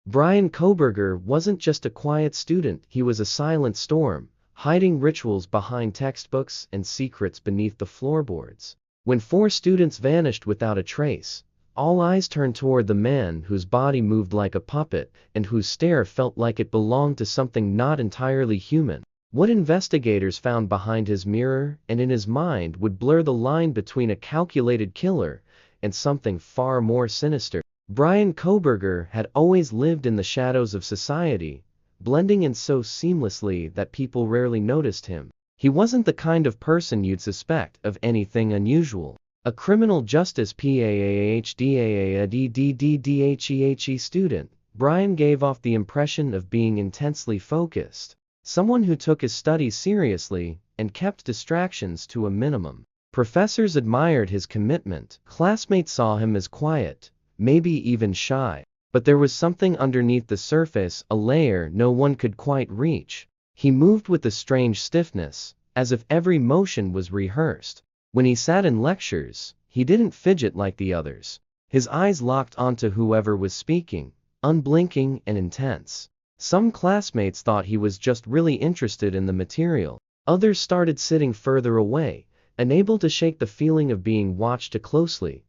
Bryan Kohberger wasn't just a quiet student, he was a silent storm, hiding rituals behind textbooks and secrets beneath the floorboards. When 4 students vanished without a trace, all eyes turned toward the man whose body moved like a puppet and whose stare felt like it belonged to something not entirely human. What investigators found behind his mirror and in his mind would blur the line between a calculated killer and something far more sinister. Bryan Kohberger had always lived in the shadows of society, blending in so seamlessly that people rarely noticed him. He wasn't the kind of person you'd suspect of anything unusual. A criminal justice PhD student, Bryan gave off the impression of being intensely focused. Someone who took his studies seriously and kept distractions to a minimum. Professors admired his commitment. Classmates saw him as quiet, maybe even shy. But there was something underneath the surface, a layer no one could quite reach. He moved with a strange stiffness, as if every motion was rehearsed. When he sat in lectures, he didn't fidget like the others. His eyes locked onto whoever was speaking, unblinking and intense. Some classmates thought he was just really interested in the material. Others started sitting further away, unable to shake the feeling of being watched closely.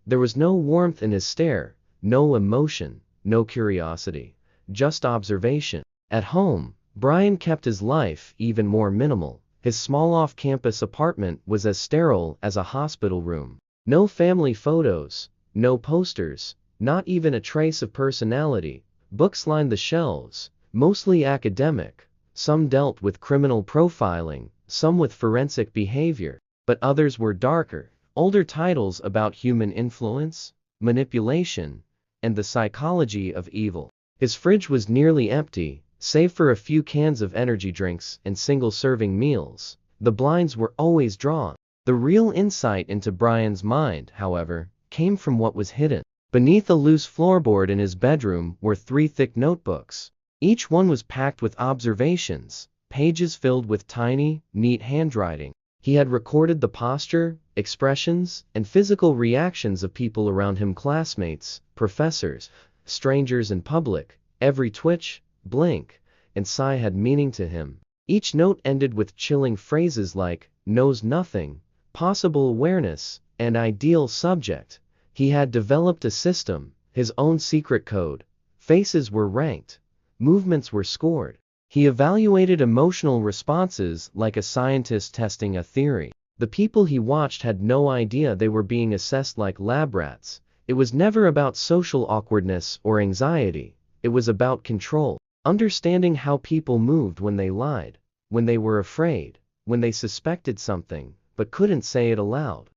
There was no warmth in his stare, no emotion, no curiosity, just observation. At home, Bryan kept his life even more minimal. His small off-campus apartment was as sterile as a hospital room. No family photos, no posters, not even a trace of personality. Books lined the shelves, mostly academic. Some dealt with criminal profiling, some with forensic behavior, but others were darker, older titles about human influence, manipulation, and the psychology of evil. His fridge was nearly empty, save for a few cans of energy drinks and single-serving meals. The blinds were always drawn. The real insight into Bryan's mind, however, came from what was hidden. Beneath a loose floorboard in his bedroom were 3 thick notebooks. Each one was packed with observations, pages filled with tiny, neat handwriting. He had recorded the posture, expressions, and physical reactions of people around him, classmates, professors, strangers in public. Every twitch, blink, and sigh had meaning to him. Each note ended with chilling phrases like, knows nothing, possible awareness, and ideal subject. He had developed a system, his own secret code. Faces were ranked. Movements were scored. He evaluated emotional responses like a scientist testing a theory. The people he watched had no idea they were being assessed like lab rats. It was never about social awkwardness or anxiety. It was about control. Understanding how people moved when they lied, when they were afraid, when they suspected something, but couldn't say it aloud.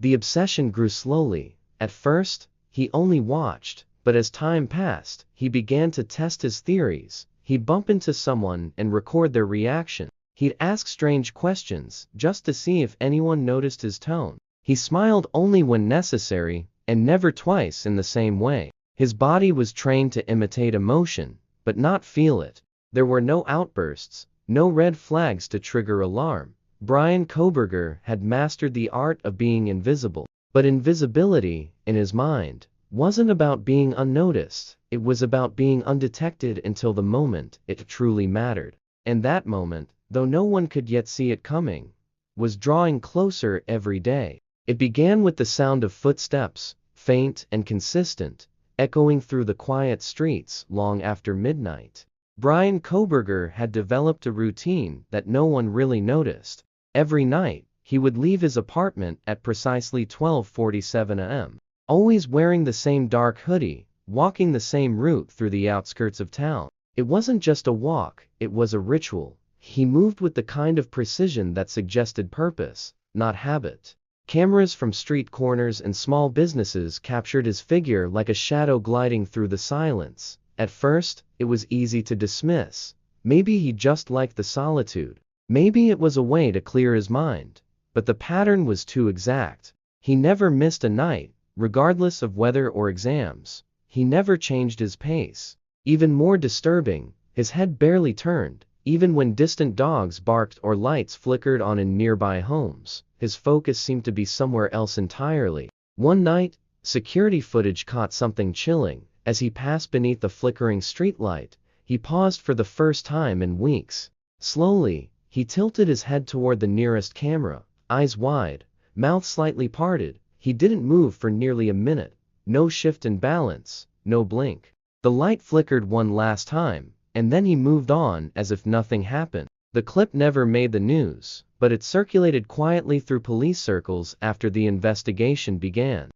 The obsession grew slowly. At first, he only watched, but as time passed, he began to test his theories. He'd bump into someone and record their reaction. He'd ask strange questions, just to see if anyone noticed his tone. He smiled only when necessary, and never twice in the same way. His body was trained to imitate emotion, but not feel it. There were no outbursts, no red flags to trigger alarm. Bryan Kohberger had mastered the art of being invisible. But invisibility, in his mind, wasn't about being unnoticed. It was about being undetected until the moment it truly mattered. And that moment, though no one could yet see it coming, was drawing closer every day. It began with the sound of footsteps, faint and consistent, echoing through the quiet streets long after midnight. Bryan Kohberger had developed a routine that no one really noticed. Every night, he would leave his apartment at precisely 12:47 a.m., always wearing the same dark hoodie, walking the same route through the outskirts of town. It wasn't just a walk, it was a ritual. He moved with the kind of precision that suggested purpose, not habit. Cameras from street corners and small businesses captured his figure like a shadow gliding through the silence. At first, it was easy to dismiss. Maybe he just liked the solitude. Maybe it was a way to clear his mind. But the pattern was too exact. He never missed a night, regardless of weather or exams. He never changed his pace. Even more disturbing, his head barely turned, even when distant dogs barked or lights flickered on in nearby homes. His focus seemed to be somewhere else entirely. One night, security footage caught something chilling. As he passed beneath the flickering streetlight, he paused for the first time in weeks. Slowly, he tilted his head toward the nearest camera, eyes wide, mouth slightly parted. He didn't move for nearly a minute. No shift in balance, no blink. The light flickered one last time, and then he moved on as if nothing happened. The clip never made the news, but it circulated quietly through police circles after the investigation began.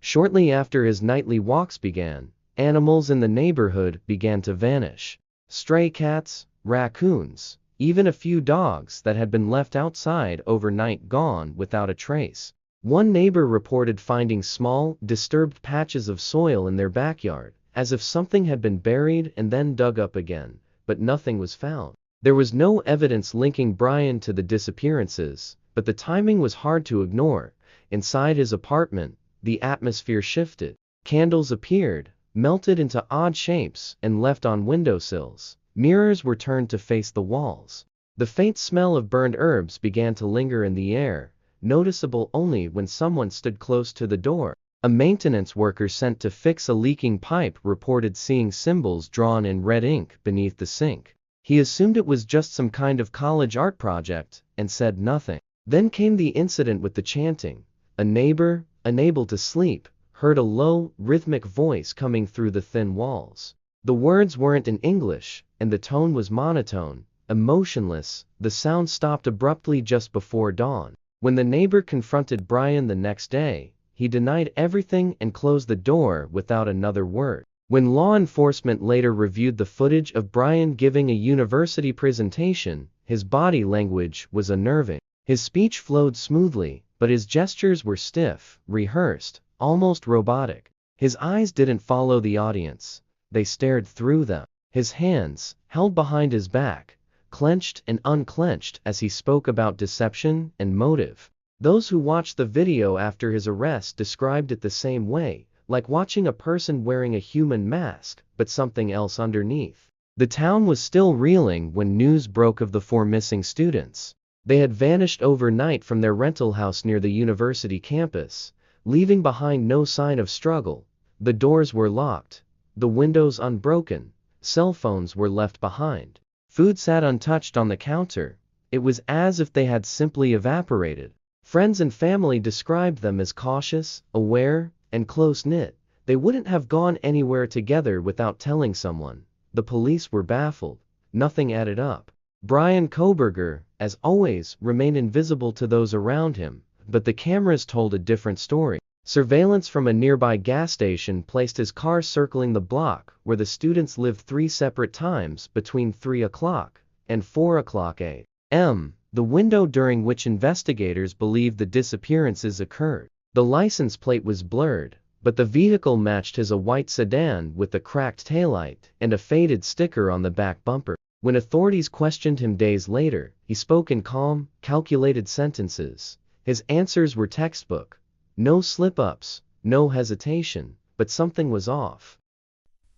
Shortly after his nightly walks began, animals in the neighborhood began to vanish. Stray cats, raccoons, even a few dogs that had been left outside overnight gone without a trace. One neighbor reported finding small, disturbed patches of soil in their backyard, as if something had been buried and then dug up again, but nothing was found. There was no evidence linking Bryan to the disappearances, but the timing was hard to ignore. Inside his apartment, the atmosphere shifted. Candles appeared, melted into odd shapes, and left on windowsills. Mirrors were turned to face the walls. The faint smell of burned herbs began to linger in the air, noticeable only when someone stood close to the door. A maintenance worker sent to fix a leaking pipe reported seeing symbols drawn in red ink beneath the sink. He assumed it was just some kind of college art project, and said nothing. Then came the incident with the chanting. A neighbor, unable to sleep, heard a low, rhythmic voice coming through the thin walls. The words weren't in English, and the tone was monotone, emotionless. The sound stopped abruptly just before dawn. When the neighbor confronted Bryan the next day, he denied everything and closed the door without another word. When law enforcement later reviewed the footage of Bryan giving a university presentation, his body language was unnerving. His speech flowed smoothly, but his gestures were stiff, rehearsed, almost robotic. His eyes didn't follow the audience. They stared through them. His hands, held behind his back, clenched and unclenched as he spoke about deception and motive. Those who watched the video after his arrest described it the same way, like watching a person wearing a human mask, but something else underneath. The town was still reeling when news broke of the 4 missing students. They had vanished overnight from their rental house near the university campus, leaving behind no sign of struggle. The doors were locked, the windows unbroken, cell phones were left behind. Food sat untouched on the counter. It was as if they had simply evaporated. Friends and family described them as cautious, aware, and close-knit. They wouldn't have gone anywhere together without telling someone. The police were baffled. Nothing added up. Bryan Kohberger, as always, remained invisible to those around him, but the cameras told a different story. Surveillance from a nearby gas station placed his car circling the block where the students lived 3 separate times between 3 o'clock and 4 o'clock a.m., the window during which investigators believed the disappearances occurred. The license plate was blurred, but the vehicle matched his a white sedan with a cracked taillight and a faded sticker on the back bumper. When authorities questioned him days later, he spoke in calm, calculated sentences. His answers were textbook. No slip-ups, no hesitation, but something was off.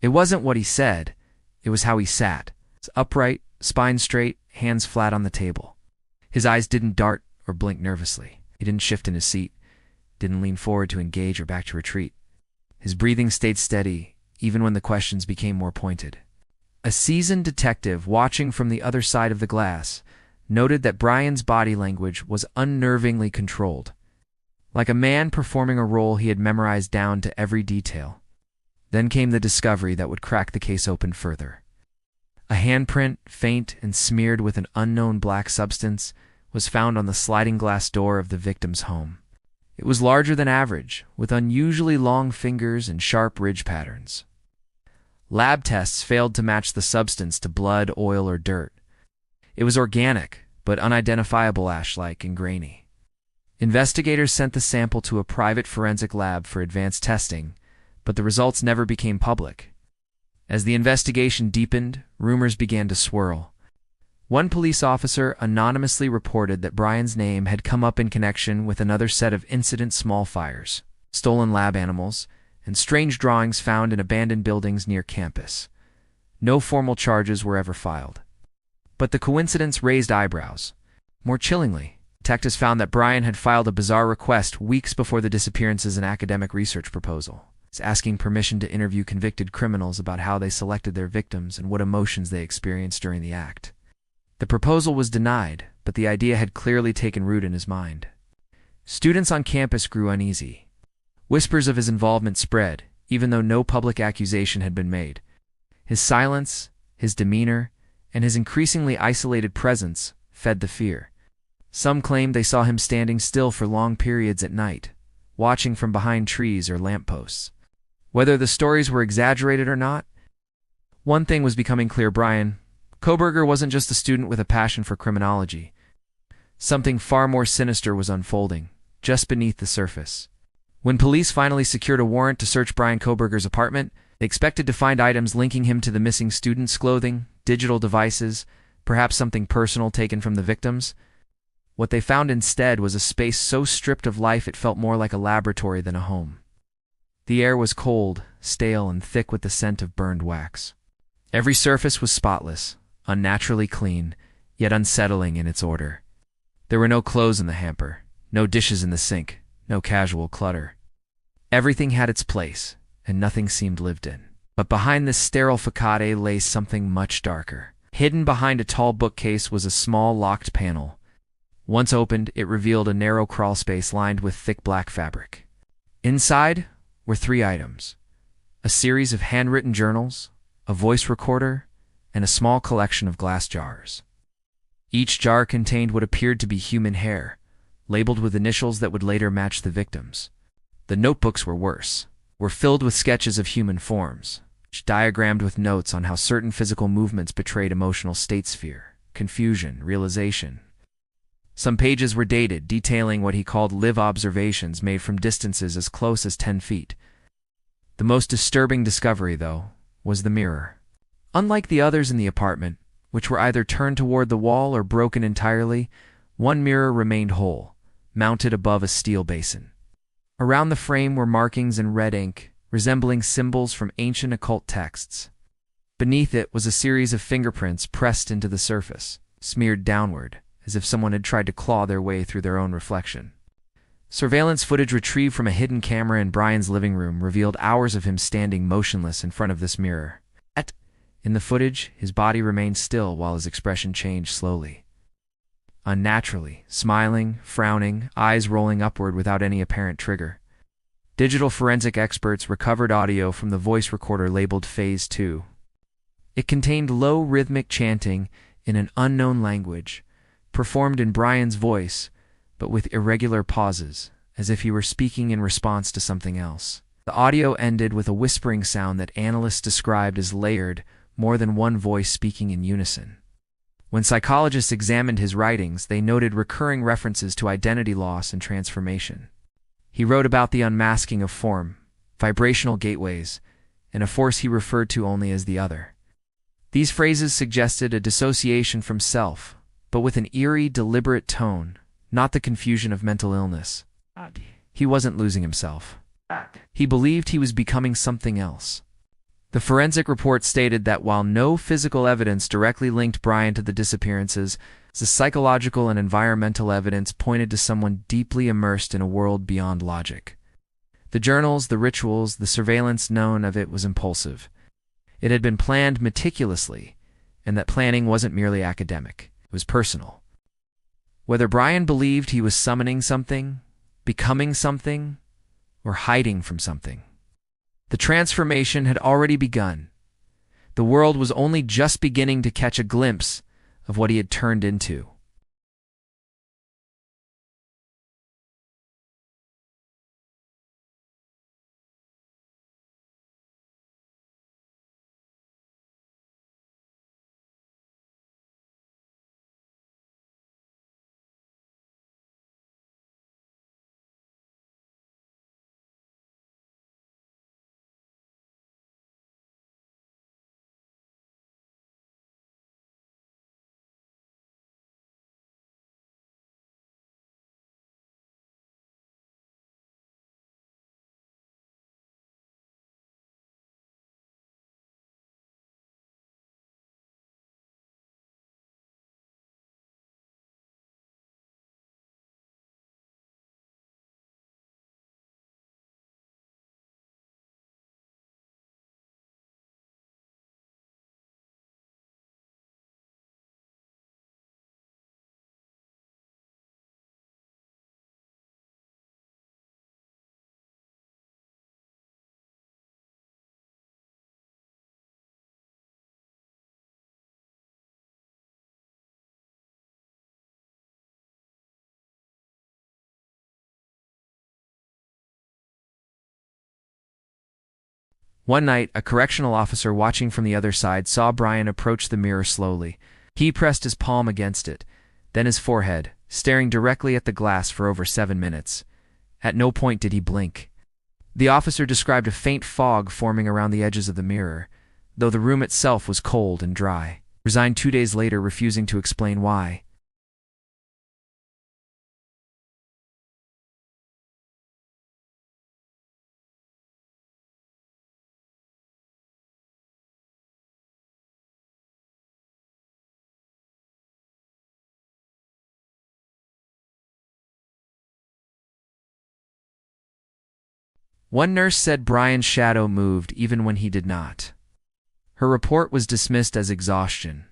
It wasn't what he said, it was how he sat. Upright, spine straight, hands flat on the table. His eyes didn't dart or blink nervously. He didn't shift in his seat, didn't lean forward to engage or back to retreat. His breathing stayed steady, even when the questions became more pointed. A seasoned detective watching from the other side of the glass noted that Bryan's body language was unnervingly controlled, like a man performing a role he had memorized down to every detail. Then came the discovery that would crack the case open further. A handprint, faint and smeared with an unknown black substance, was found on the sliding glass door of the victim's home. It was larger than average, with unusually long fingers and sharp ridge patterns. Lab tests failed to match the substance to blood, oil, or dirt. It was organic, but unidentifiable ash-like and grainy. Investigators sent the sample to a private forensic lab for advanced testing, but the results never became public. As the investigation deepened, rumors began to swirl. One police officer anonymously reported that Bryan's name had come up in connection with another set of incident small fires, stolen lab animals, and strange drawings found in abandoned buildings near campus. No formal charges were ever filed. But the coincidence raised eyebrows. More chillingly, detectives found that Bryan had filed a bizarre request weeks before the disappearance as an academic research proposal. asking permission to interview convicted criminals about how they selected their victims and what emotions they experienced during the act. The proposal was denied, but the idea had clearly taken root in his mind. Students on campus grew uneasy. Whispers of his involvement spread, even though no public accusation had been made. His silence, his demeanor, and his increasingly isolated presence fed the fear. Some claimed they saw him standing still for long periods at night, watching from behind trees or lampposts. Whether the stories were exaggerated or not, one thing was becoming clear: Bryan Kohberger wasn't just a student with a passion for criminology. Something far more sinister was unfolding, just beneath the surface. When police finally secured a warrant to search Bryan Kohberger's apartment, they expected to find items linking him to the missing students' clothing, digital devices, perhaps something personal taken from the victims. What they found instead was a space so stripped of life it felt more like a laboratory than a home. The air was cold, stale, and thick with the scent of burned wax. Every surface was spotless, unnaturally clean, yet unsettling in its order. There were no clothes in the hamper, no dishes in the sink, no casual clutter. Everything had its place, and nothing seemed lived in. But behind this sterile facade lay something much darker. Hidden behind a tall bookcase was a small locked panel. Once opened, it revealed a narrow crawl space lined with thick black fabric. Inside were 3 items: a series of handwritten journals, a voice recorder, and a small collection of glass jars. Each jar contained what appeared to be human hair, labeled with initials that would later match the victims. The notebooks were worse, were filled with sketches of human forms, diagrammed with notes on how certain physical movements betrayed emotional states: fear, confusion, realization. Some pages were dated, detailing what he called live observations made from distances as close as 10 feet. The most disturbing discovery, though, was the mirror. Unlike the others in the apartment, which were either turned toward the wall or broken entirely, one mirror remained whole, mounted above a steel basin. Around the frame were markings in red ink, resembling symbols from ancient occult texts. Beneath it was a series of fingerprints pressed into the surface, smeared downward, as if someone had tried to claw their way through their own reflection. Surveillance footage retrieved from a hidden camera in Bryan's living room revealed hours of him standing motionless in front of this mirror. In the footage, his body remained still while his expression changed slowly. Unnaturally, smiling, frowning, eyes rolling upward without any apparent trigger. Digital forensic experts recovered audio from the voice recorder labeled Phase 2. It contained low rhythmic chanting in an unknown language, performed in Bryan's voice, but with irregular pauses, as if he were speaking in response to something else. The audio ended with a whispering sound that analysts described as layered, more than one voice speaking in unison. When psychologists examined his writings, they noted recurring references to identity loss and transformation. He wrote about the unmasking of form, vibrational gateways, and a force he referred to only as the other. These phrases suggested a dissociation from self, but with an eerie, deliberate tone, not the confusion of mental illness. He wasn't losing himself. He believed he was becoming something else. The forensic report stated that while no physical evidence directly linked Bryan to the disappearances, the psychological and environmental evidence pointed to someone deeply immersed in a world beyond logic. The journals, the rituals, the surveillance known of it was impulsive. It had been planned meticulously, and that planning wasn't merely academic. It was personal. Whether Bryan believed he was summoning something, becoming something, or hiding from something, the transformation had already begun. The world was only just beginning to catch a glimpse of what he had turned into. One night, a correctional officer watching from the other side saw Bryan approach the mirror slowly. He pressed his palm against it, then his forehead, staring directly at the glass for over 7 minutes. At no point did he blink. The officer described a faint fog forming around the edges of the mirror, though the room itself was cold and dry. Resigned 2 days later, refusing to explain why. One nurse said Bryan's shadow moved even when he did not. Her report was dismissed as exhaustion.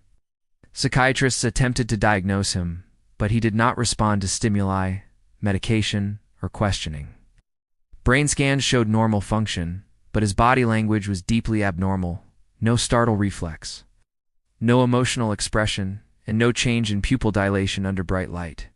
Psychiatrists attempted to diagnose him, but he did not respond to stimuli, medication, or questioning. Brain scans showed normal function, but his body language was deeply abnormal. No startle reflex, no emotional expression, and no change in pupil dilation under bright light.